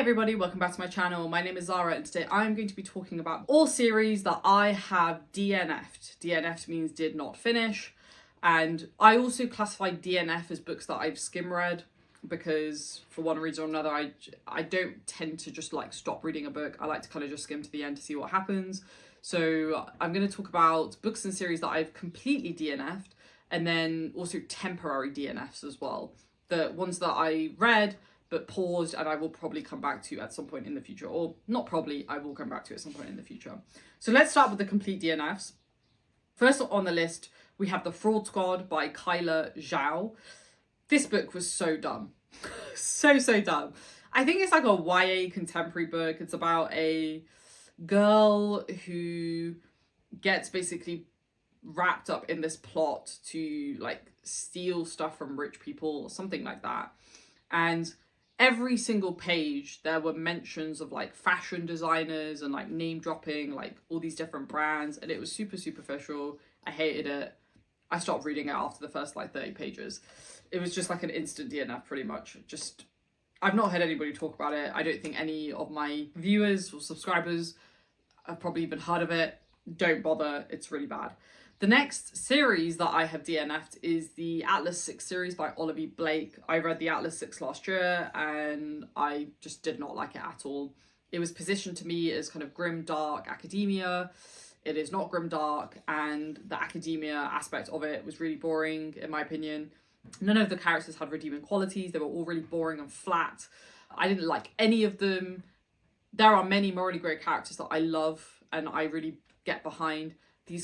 everybody, welcome back to my channel. My name is Zara and today I'm going to be talking about all series that I have DNF'd. DNF'd means did not finish, and I also classify DNF as books that I've skim read because for one reason or another I don't tend to just like stop reading a book. I like to kind of just skim to the end to see what happens. So I'm going to talk about books and series that I've completely DNF'd and then also temporary DNFs as well. The ones that I read but paused and I will probably come back to at some point in the future, or not probably, I will come back to at some point in the future. So let's start with the complete DNFs. First on the list, we have The Fraud Squad by Kyla Zhao. This book was so dumb. so dumb. I think it's like a YA contemporary book. It's about a girl who gets basically wrapped up in this plot to like steal stuff from rich people or something like that. And every single page there were mentions of like fashion designers and like name dropping like all these different brands, and it was super superficial. I hated it. I stopped reading it after the first like 30 pages. It was just like an instant DNF pretty much. Just, I've not heard anybody talk about it. I don't think any of my viewers or subscribers have probably even heard of it. Don't bother, it's really bad. The next series that I have DNF'd is the Atlas 6 series by Olivia Blake. I read the Atlas 6 last year and I just did not like it at all. It was positioned to me as kind of grim, dark academia. It is not grim, dark, and the academia aspect of it was really boring, in my opinion. None of the characters had redeeming qualities. They were all really boring and flat. I didn't like any of them. There are many morally grey characters that I love and I really get behind.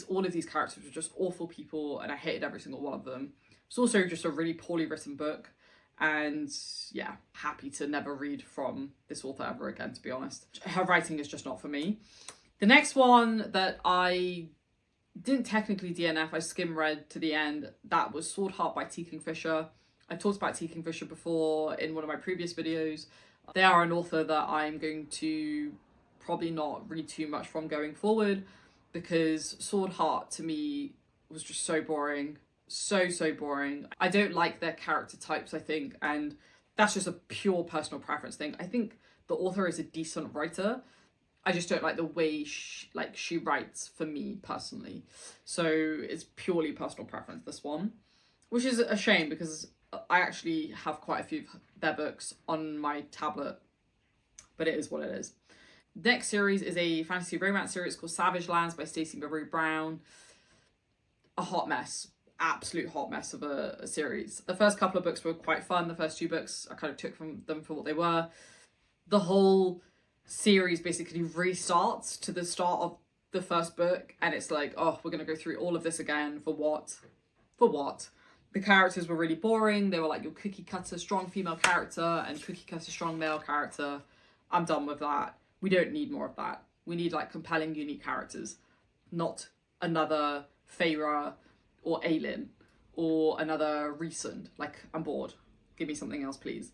All of these characters were just awful people and I hated every single one of them. It's also just a really poorly written book, and yeah, happy to never read from this author ever again, to be honest. Her writing is just not for me. The next one that I didn't technically DNF, I skim read to the end, that was Sword Heart by T. Kingfisher. I talked about T. Kingfisher before in one of my previous videos. They are an author that I'm going to probably not read too much from going forward, because Sword Heart to me was just so boring. So boring. I don't like their character types, I think, and that's just a pure personal preference thing. I think the author is a decent writer. I just don't like the way she writes for me personally. So it's purely personal preference, this one, which is a shame because I actually have quite a few of their books on my tablet, but it is what it is. Next series is a fantasy romance series called Savage Lands by Stacey Marie Brown. A hot mess. Absolute hot mess of a series. The first couple of books were quite fun. The first two books I kind of took from them for what they were. The whole series basically restarts to the start of the first book, and it's like, oh, we're going to go through all of this again for what? For what? The characters were really boring. They were like your cookie cutter strong female character and cookie cutter strong male character. I'm done with that. We don't need more of that. We need like compelling, unique characters, not another Feyre or Aelin or another Rhysand. Like, I'm bored. Give me something else, please.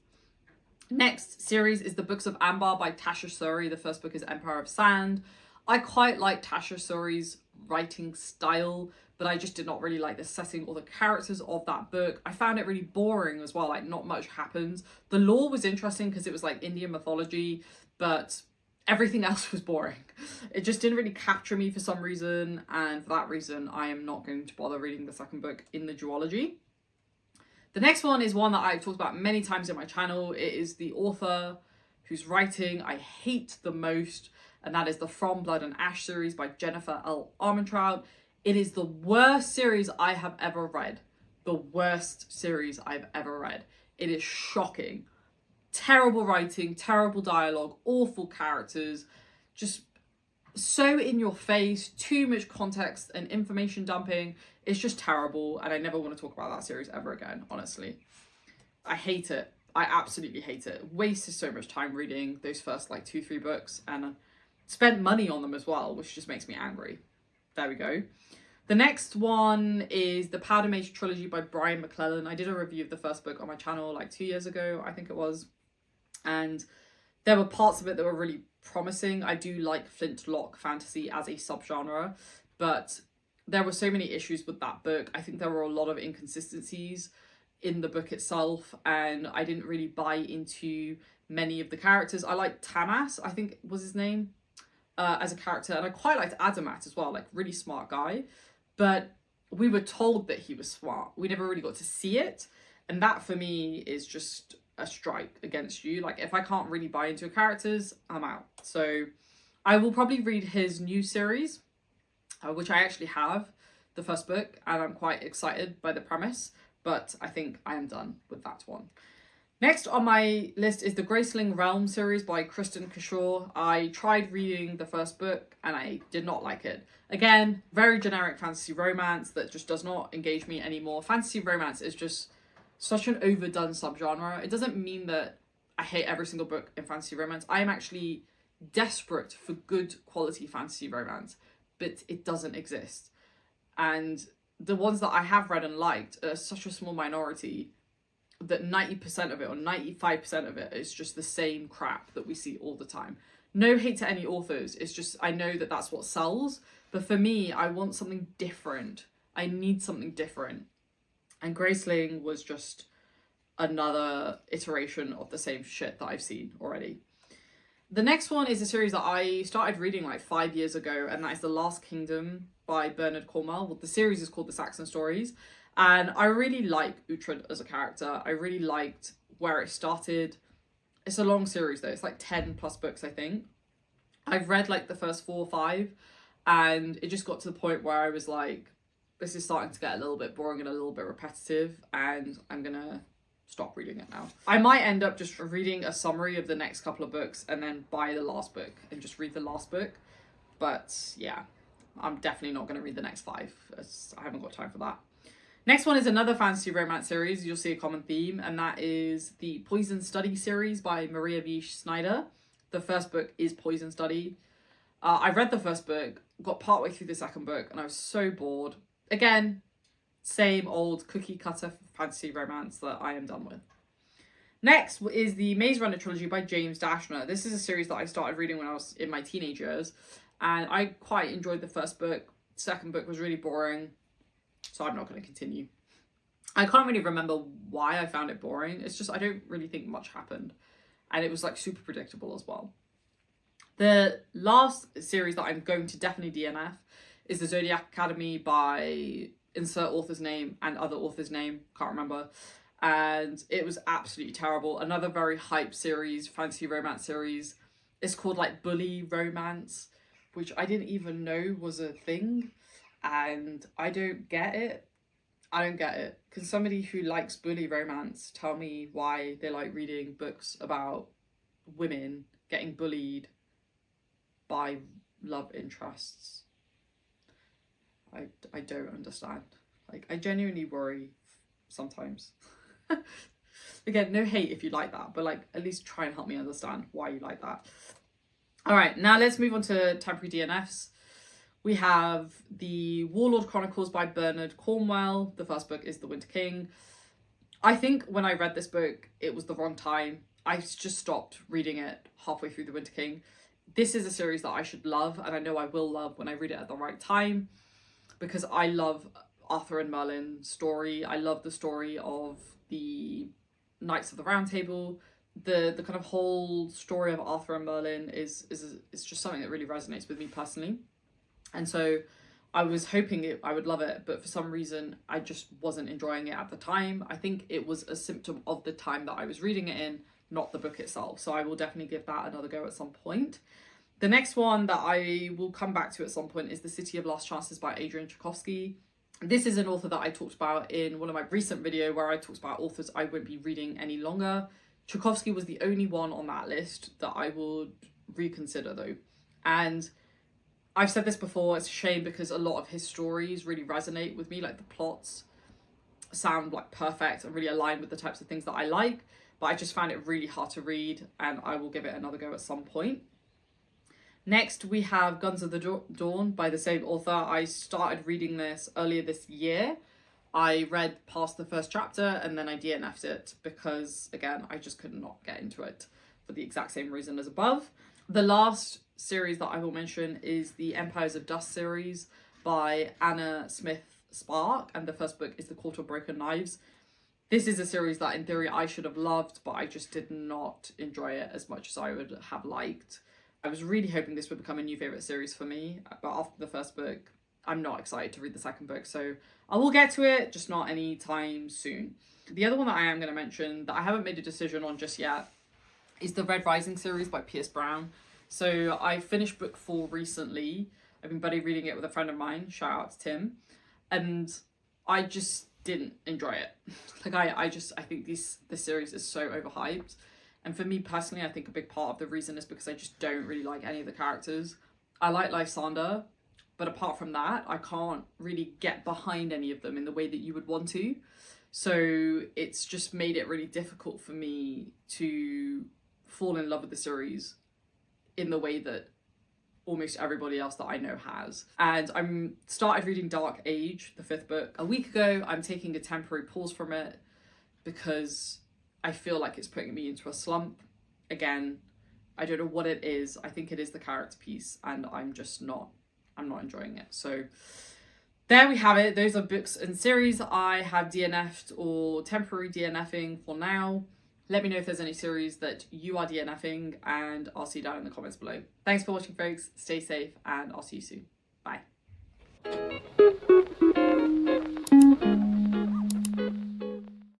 Next series is The Books of Amber by Tasha Suri. The first book is Empire of Sand. I quite like Tasha Suri's writing style, but I just did not really like the setting or the characters of that book. I found it really boring as well. Like, not much happens. The lore was interesting because it was like Indian mythology, but everything else was boring. It just didn't really capture me for some reason, and for that reason I am not going to bother reading the second book in the duology. The next one is one that I've talked about many times in my channel. It is the author whose writing I hate the most, and that is the From Blood and Ash series by Jennifer L. Armentrout. It is the worst series I have ever read. The worst series I've ever read. It is shocking. Terrible writing, terrible dialogue, awful characters, just so in your face, too much context and information dumping. It's just terrible, and I never want to talk about that series ever again, honestly. I hate it. I absolutely hate it. Wasted so much time reading those first like 2-3 books and spent money on them as well, which just makes me angry. There we go. The next one is the Powder Mage Trilogy by Brian McClellan. I did a review of the first book on my channel like 2 years ago, I think it was. And there were parts of it that were really promising. I do like flintlock fantasy as a subgenre, but there were so many issues with that book. I think there were a lot of inconsistencies. in the book itself, and I didn't really buy into many of the characters. I liked Tamas, I think was his name, as a character, and I quite liked Adamat as well, like really smart guy, but we were told that he was smart. We never really got to see it, and that for me is just a strike against you. Like, if I can't really buy into characters, I'm out. So I will probably read his new series, which I actually have the first book, and I'm quite excited by the premise, but I think I am done with that one. Next on my list is the Graceling Realm series by Kristen Kishore. I tried reading the first book and I did not like it. Again, very generic fantasy romance that just does not engage me anymore. Fantasy romance is just such an overdone subgenre. It doesn't mean that I hate every single book in fantasy romance. I am actually desperate for good quality fantasy romance, but it doesn't exist. And the ones that I have read and liked are such a small minority that 90% of it or 95% of it is just the same crap that we see all the time. No hate to any authors, it's just I know that that's what sells, but for me, I want something different. I need something different. And Graceling was just another iteration of the same shit that I've seen already. The next one is a series that I started reading like 5 years ago, and that is The Last Kingdom by Bernard Cornwell. Well, the series is called the Saxon Stories. And I really like Uhtred as a character. I really liked where it started. It's a long series though. It's like 10 plus books, I think. I've read like the first 4 or 5, and it just got to the point where I was like, this is starting to get a little bit boring and a little bit repetitive, and I'm gonna stop reading it now. I might end up just reading a summary of the next couple of books and then buy the last book and just read the last book. But yeah, I'm definitely not gonna read the next 5. I haven't got time for that. Next one is another fantasy romance series. You'll see a common theme, and that is the Poison Study series by Maria V. Snyder. The first book is Poison Study. I read the first book, got partway through the second book, and I was so bored. Again, same old cookie cutter fantasy romance that I am done with. Next is the Maze Runner Trilogy by James Dashner. This is a series that I started reading when I was in my teenage years, and I quite enjoyed the first book. The second book was really boring, so I'm not going to continue. I can't really remember why I found it boring. It's just I don't really think much happened. And it was like super predictable as well. The last series that I'm going to definitely DNF is the Zodiac Academy by insert author's name and other author's name. Can't remember. And it was absolutely terrible. Another very hype series, fantasy romance series. It's called like Bully Romance, which I didn't even know was a thing. And I don't get it. I don't get it. Can somebody who likes bully romance tell me why they like reading books about women getting bullied by love interests? I don't understand. Like, I genuinely worry sometimes. Again, no hate if you like that, but like at least try and help me understand why you like that. All right, now let's move on to temporary DNFs. We have the Warlord Chronicles by Bernard Cornwell. The first book is The Winter King. I think when I read this book, it was the wrong time. I just stopped reading it halfway through The Winter King. This is a series that I should love, and I know I will love when I read it at the right time, because I love Arthur and Merlin's story. I love the story of the Knights of the Round Table. The kind of whole story of Arthur and Merlin is just something that really resonates with me personally. And so I was hoping I would love it, but for some reason I just wasn't enjoying it at the time. I think it was a symptom of the time that I was reading it in, not the book itself. So I will definitely give that another go at some point. The next one that I will come back to at some point is The City of Lost Chances by Adrian Tchaikovsky. This is an author that I talked about in one of my recent videos where I talked about authors I won't be reading any longer. Tchaikovsky was the only one on that list that I would reconsider though. And I've said this before, it's a shame because a lot of his stories really resonate with me, like the plots sound like perfect and really aligned with the types of things that I like, but I just found it really hard to read, and I will give it another go at some point. Next, we have Guns of the Dawn by the same author. I started reading this earlier this year. I read past the first chapter and then I DNF'd it because, again, I just could not get into it for the exact same reason as above. The last series that I will mention is the Empires of Dust series by Anna Smith Spark, and the first book is The Court of Broken Knives. This is a series that in theory I should have loved, but I just did not enjoy it as much as I would have liked. I was really hoping this would become a new favourite series for me, but after the first book, I'm not excited to read the second book, so I will get to it, just not anytime soon. The other one that I am going to mention that I haven't made a decision on just yet is the Red Rising series by Pierce Brown. So I finished book 4 recently. I've been buddy reading it with a friend of mine, shout out to Tim, and I just didn't enjoy it. Like I think this series is so overhyped, and for me personally, I think a big part of the reason is because I just don't really like any of the characters. I like Lysander, but apart from that, I can't really get behind any of them in the way that you would want to. So it's just made it really difficult for me to fall in love with the series in the way that almost everybody else that I know has. And I'm started reading Dark Age, the 5th book, a week ago. I'm taking a temporary pause from it because I feel like it's putting me into a slump. Again, I don't know what it is. I think it is the character piece, and I'm not enjoying it. So there we have it. Those are books and series I have DNF'd or temporary DNFing for now. Let me know if there's any series that you are DNFing, and I'll see you down in the comments below. Thanks for watching, folks. Stay safe, and I'll see you soon. Bye.